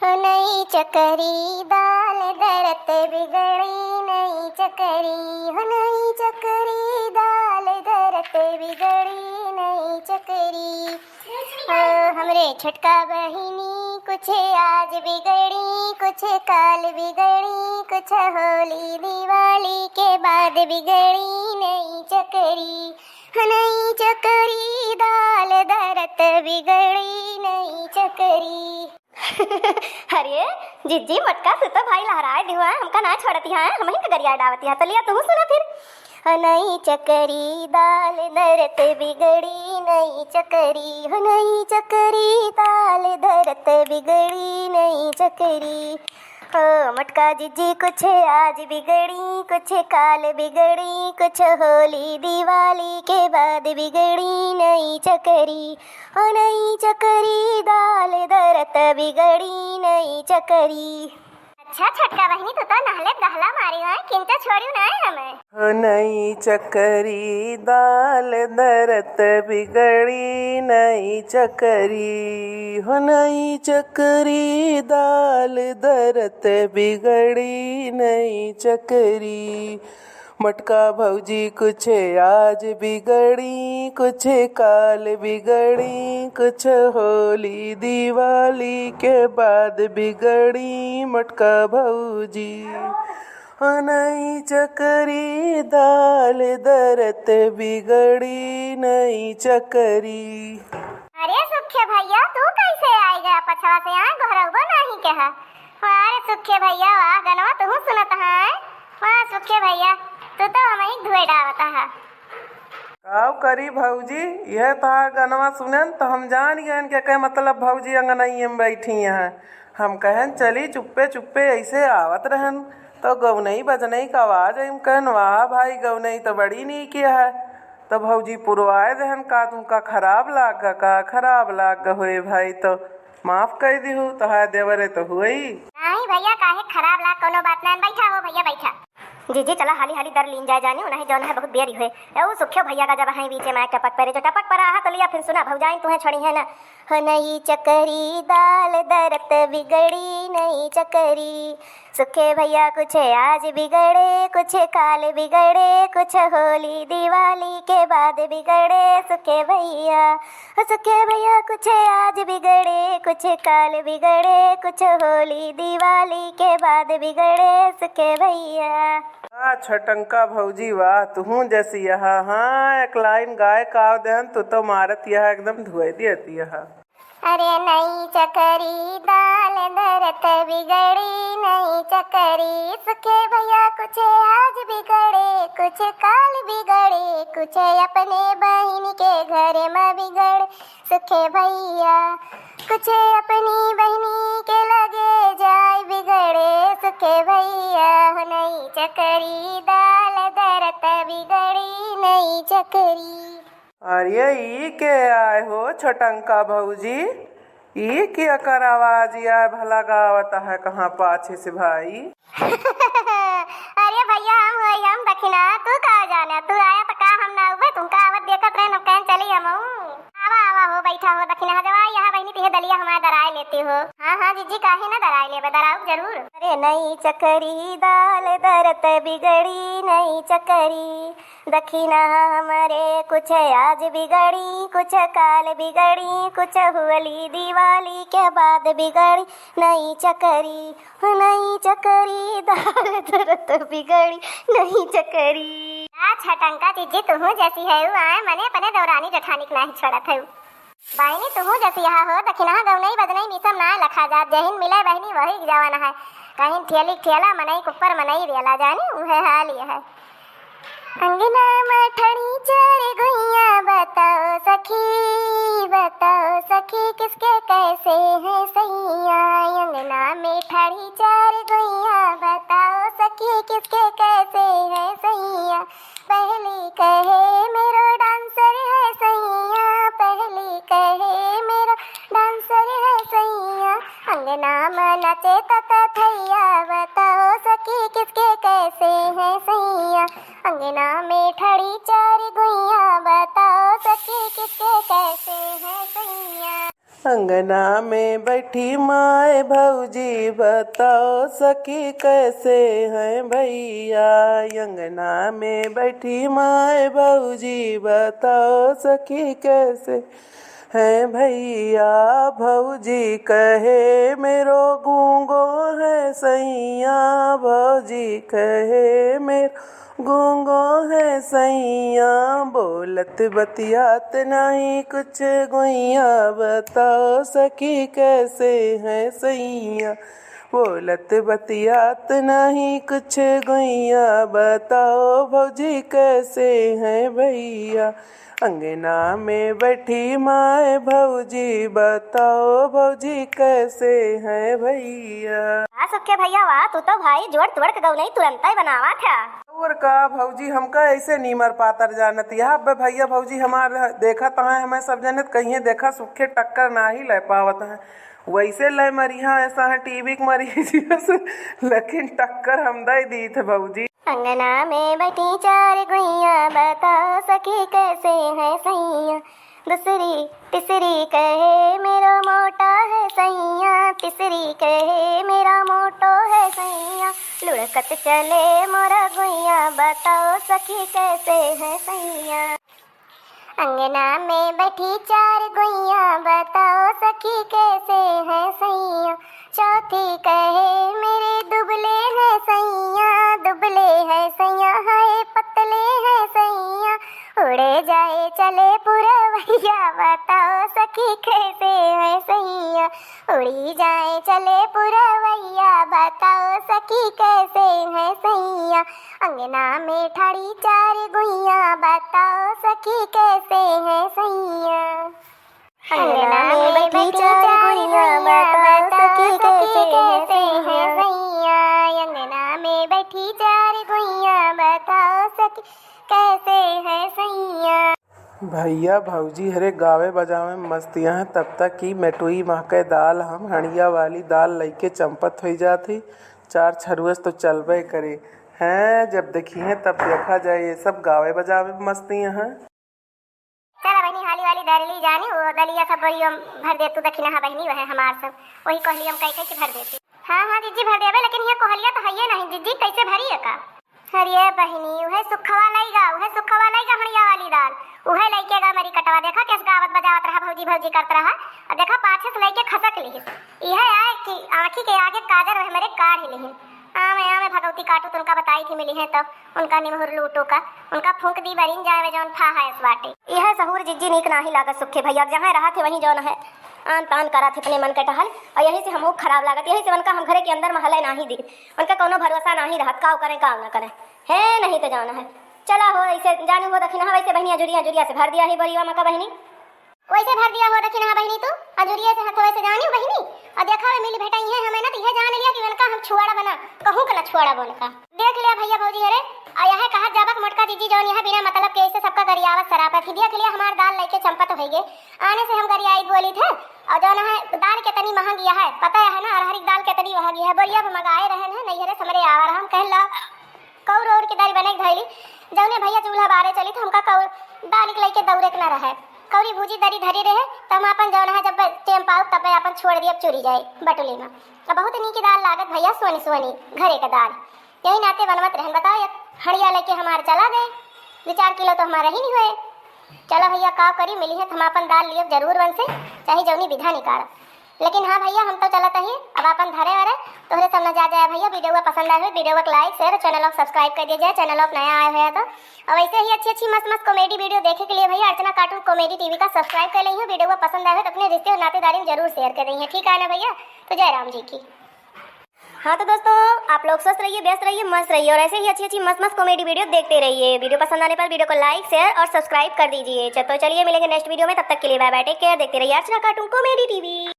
हो नई चकरी दाल दरत बिगड़ी नई चकरी, हो नई चकरी दाल दरत बिगड़ी नई चकरी। हो हमरे छोटका बहिनी कुछ आज बिगड़ी कुछ काल बिगड़ी, कुछ होली दिवाली के बाद बिगड़ी नई चकरी। हो नई चकरी दाल दरत बिगड़ी नई चकरी। अरे जिज्जी मटका से तो भाई लहराए दिवा हमका ना छोड़ती है, हम ही का गरिया डावती है। चलिए तुम सुना फिर। नई चकरी दाल दरत बिगड़ी नई चकरी, हो नई चकरी दाल दरत बिगड़ी नई चकरी। हो मटका जिज्जी कुछ आज बिगड़ी कुछ काल बिगड़ी, कुछ होली दिवाली के बाद बिगड़ी नई चकरी। हो नई चकरी दाल दरत बिगड़ी नई चकरी। अच्छा छोटका बहनी तू तो नहले दहला मारी है, किंतु छोड़ियो ना हमें। हो नई चकरी दाल दरत बिगड़ी नई चकरी, हो नई चकरी दाल दरत बिगड़ी नई चकरी। मटका भौजी कुछ आज बिगड़ी कुछ काल बिगड़ी, कुछ होली दिवाली के बाद बिगड़ी मटका भौजी। हो नई चकरी दाल दरत बिगड़ी नई चकरी। अरे सुखे भैया तू कैसे आई गया पछवा से, यहाँ घरवा नहीं कहा। अरे सुखे भैया वाह गनवा तू सुनत है। वाह सुखे भैया तू तो हमें ही धुए डावता है। काव करी भौजी, यह तार गनवा सुनन तो हम जान गए के कहे मतलब भौजी अंगनई में बैठी हैं। हम कहन चली चुप्पे चुप्पे ऐसे आवत रहन तो गौनई बजनई का आवाज आई, कहन वाह भाई गौनई तो बड़ी नहीं किया है। तो भौजी पुरवाए दहन का तुमका खराब लाग का खराब लाग हुए भाई, तो माफ कर दिहू तो है देवरे तो हुई नहीं भैया काहे खराब लाग, कोनो बात नहीं। बैठा हो भैया बैठा। जी जी चला हाली हाली दर लीन जाए जाने नहीं जौन है बहुत देरी हुए। ओ सुख्यो भैया का जब है बीचे में टपक परे जो टपक परा तो लिया फिर सुना भौजाई तुम्हें छड़ी है ना। हो नई चकरी दाल दरत बिगड़ी नई चकरी, सुखे भैया कुछ आज बिगड़े कुछ काल बिगड़े, कुछ होली दिवाली के बाद बिगड़े सुखे भैया। सुखे भैया कुछ आज बिगड़े कुछ काल बिगड़े, कुछ होली दिवाली के बाद बिगड़े सुखे भैया। वाह छटंका भौजी वाह, तू जैसी यहाँ हाँ एक लाइन गाय काव देहन तो मारत यह एकदम धुए दियती यहाँ। अरे नई चकरी दाल दरत बिगड़ी नई चकरी, सुखे भैया कुछ आज बिगड़े कुछ काल बिगड़े, कुछ अपने बहन के घर में बिगड़े सुखे भैया, कुछ अपनी बहनी के लगे जाए बिगड़े सुखे भैया। हो नई चकरी दाल दरत बिगड़ी नई चकरी। अरे ई के आए हो छटंका भौजी, ई क्या कर आवाज यार भला गावत है कहाँ पाछे से भाई। अरे भैया हम दखिना तू कहाँ जाना, तू आया तो का हम ना हुए तुमका आवत देखत रहे न कहन चली हम। आवा आवा हो बैठा हो दखिना जवा यहाँ बहनी तिहे दलिया हमारा दराए लेते हो। हाँ हाँ जीजी काहे ना दराए लेबे, दराऊ जरूर। अरे नई चकरी दाल दरत बिगड़ी नई चकरी, दखिना हमारे कुछ आज बिगड़ी कुछ काल बिगड़ी, कुछ होली दिवाली के बाद बिगड़ी नई चकरी। हो नई चकरी दाल दरत बिगड़ी नई चकरी। छटंका जीजी तुहू जैसी है आए मने अपने दौरानी जठानी नहीं छोड़त है। बहनी तुहू जैसी यहाँ हो दखिना गौनई बदनई मिसम ना लखा जात, जहिन मिले बहनी वही जवाना है, कहीं ठेली ठेला मनई कुप्पर मनई रेला जानी उहे हाल ये है। अंगना मठड़ी चार गुइया बताओ सखी किसके कैसे हैं सैया। अंगना में ठड़ी चार गुइया बताओ सखी किसके कैसे हैं सैया। पहली कहे मेरो डांसर है सैया, पहली कहे मेरो डांसर है सैया। अंगना में नचे तथैया बताओ सखी किसके कैसे हैं सैया। अंगना में ठड़ी चार गुइया बताओ सखी किसके कैसे हैं सैया। अंगना में बैठी माए भौजी बताओ सखी कैसे हैं भैया। अंगना में बैठी माए भौजी बताओ सखी कैसे हैं भैया। भौजी कहे मेरो गूंगो है सैया। भौजी कहे मेरो गूंगो है सैया। बोलत बतियात नहीं कुछ गुइया बताओ सखी कैसे हैं सैया। बोलत बतियात नहीं कुछ गुइया बताओ भौजी कैसे हैं भैया। अंगना में बैठी माए भौजी बताओ भौजी कैसे हैं भैया। हाँ सुखे भैया वाह, तू तो भाई जोड़ तोड़ के गौ नहीं तुरंत ही बनावा था। और का भौजी हमका ऐसे नीमर पातर जानत यहाँ भैया भौजी हमार देखा तहाँ हमें सब जानत कहीं देखा सुखे टक्कर ना ही ले पावत है। वैसे ले मरिया ऐसा है टीवी के मरीज लेकिन टक्कर हम दे दी थे भौजी। अंगना में बैठी चार गुइया बताओ सखी कैसे है सैया। दूसरी तीसरी कहे मेरा मोटा है सैया। तीसरी कहे मेरा मोटो है सैया। लुढ़कत चले मोरा गुइया बताओ सखी कैसे है सैया। अंगना में बैठी चार गुइया बताओ सखी कैसे है सैया। चौथी कहे मेरे दुबले है सैया। दुबले है सैया हाय पतले है सैया। उड़े जाए चले पुरवैया बताओ सखी कैसे है सैया। उड़ी जाए चले पुरवैया बताओ सखी कैसे है सैया। अंगना में ठाड़ी चार गुइया बताओ सखी कैसे है सैया। अंगना में बैठी चार गुइया बताओ सखी कैसे है सैया। अंगना में बैठी चार गुइया बताओ सखी कैसे है सैया। भैया भौजी हरे गावे बजावे में मस्तियाँ हैं तब तक की मेटुई महके दाल हम हणिया वाली दाल लइके चंपत हो जाती। चार छरुअस तो चलबे करे हैं। जब देखी हैं तब देखा जाए ये सब गावे बजावे में मस्तियाँ हैं। चला बहनी हाली वाली दरली जानी वो दलिया सब बड़ी भर दे तू दखिना हा बहनी वह हमार सब वही कहली हम कई कई भर देते। हाँ जीजी भर देबे लेकिन ये कहलिया तो हइये नहीं जीजी कैसे भरी है का। अरे बहनी उहे सुखवा लईगा हणिया वाली दाल उहे लइके गा मरी कटवा देखा कैसे गावत बजावत रहा भौजी भौजी करत रहा और देखा पाछे से लइके खसक ली। यह आए कि आंखी के आगे काजर रहे मेरे काढ़ ही ली। आमे भगवती काटू तो उनका बताई थी मिली है तब उनका निमहुर लूटो का उनका फूंक दी बरिन जाए जौन फा है इस बाटे। यह सहूर जिज्जी नीक नाही लागत सुखे भैया जहाँ रहा थे वहीं जौन है आन तान करा थे अपने मन के टहल और यही से हमको खराब लागत। यही से उनका हम घरे के अंदर महल नहीं दी उनका कोनो भरोसा नहीं रहत का करें काम न करें है नहीं तो जाना है। चला हो ऐसे जानी हो दखिना वैसे बहनिया जुरिया से भर दिया ही बोरिया मका बहनी वैसे भर दिया हो दखिना बहनी तू अजुरिया से हथवे से जानी बहनी और देखा मिली भेटाई है हमें ना तो यह जान लिया कि उनका हम छुआड़ा बना कहूं कला छुआड़ा बन का देख लिया भैया भौजी हरे और यह कहा जाबक मोटका दीदी जौन यह बिना मतलब के ऐसे सबका गरियावत सरापत ही देख लिया हमार दाल लेके चंपत हो गए आने से हम गरियाई बोली थे और जौन है दाल के तनी महंगी है पता है ना अरहरी दाल के तनी महंगी है बोलिया मंगाए रहे हैं नहीं हरे समरे आवा हम कहला कौर और की दाल बने धैली जौने भैया चूल्हा बारे चली तो हमका कौर दाल लेके दौड़े के न रहे कौरी भूजी दरी धरी रहे तो हम अपन जौन है जब टेम पाऊ तब अपन छोड़ दिए चुरी जाए बटुली में तो बहुत नी की दाल लागत भैया सोनी घरे का दाल यही नाते बनवत रहन बताओ हड़िया लेके हमारे चला गए 2-4 किलो तो हमारा ही नहीं हुए। चलो भैया का करी मिली है हम अपन दाल लिए जरूर बन से चाहे जौनी विधा निकाल लेकिन हाँ भैया हम तो चलत ही अब अपन धरे वरे तोहरे सब न जा जाए भैया वीडियो पसंद आए वीडियो को लाइक शेयर चैनल को सब्सक्राइब कर दीजिए चैनल को नया आए हुए तो और वैसे ही अच्छी मस्त कॉमेडी वीडियो देखने के लिए भैया अर्चना कार्टून कॉमेडी टीवी का सब्सक्राइब कर ली वीडियो को पसंद आए तो अपने रिश्ते और नातेदारी में जरूर शेयर कर देंगे ठीक है ना भैया। तो जय राम जी की। हाँ तो दोस्तों आप लोग स्वस्थ रहिए व्यस्त रहिए मस्त रहिए और ऐसे ही अच्छी मस्त कॉमेडी वीडियो देखते रहिए। वीडियो पसंद आने पर वीडियो को लाइक शेयर और सब्सक्राइब कर दीजिए। तो चलिए मिलेंगे नेक्स्ट वीडियो में तब तक के लिए बाय बाय टेक केयर देखते रहिए अर्चना कार्टून कॉमेडी टीवी।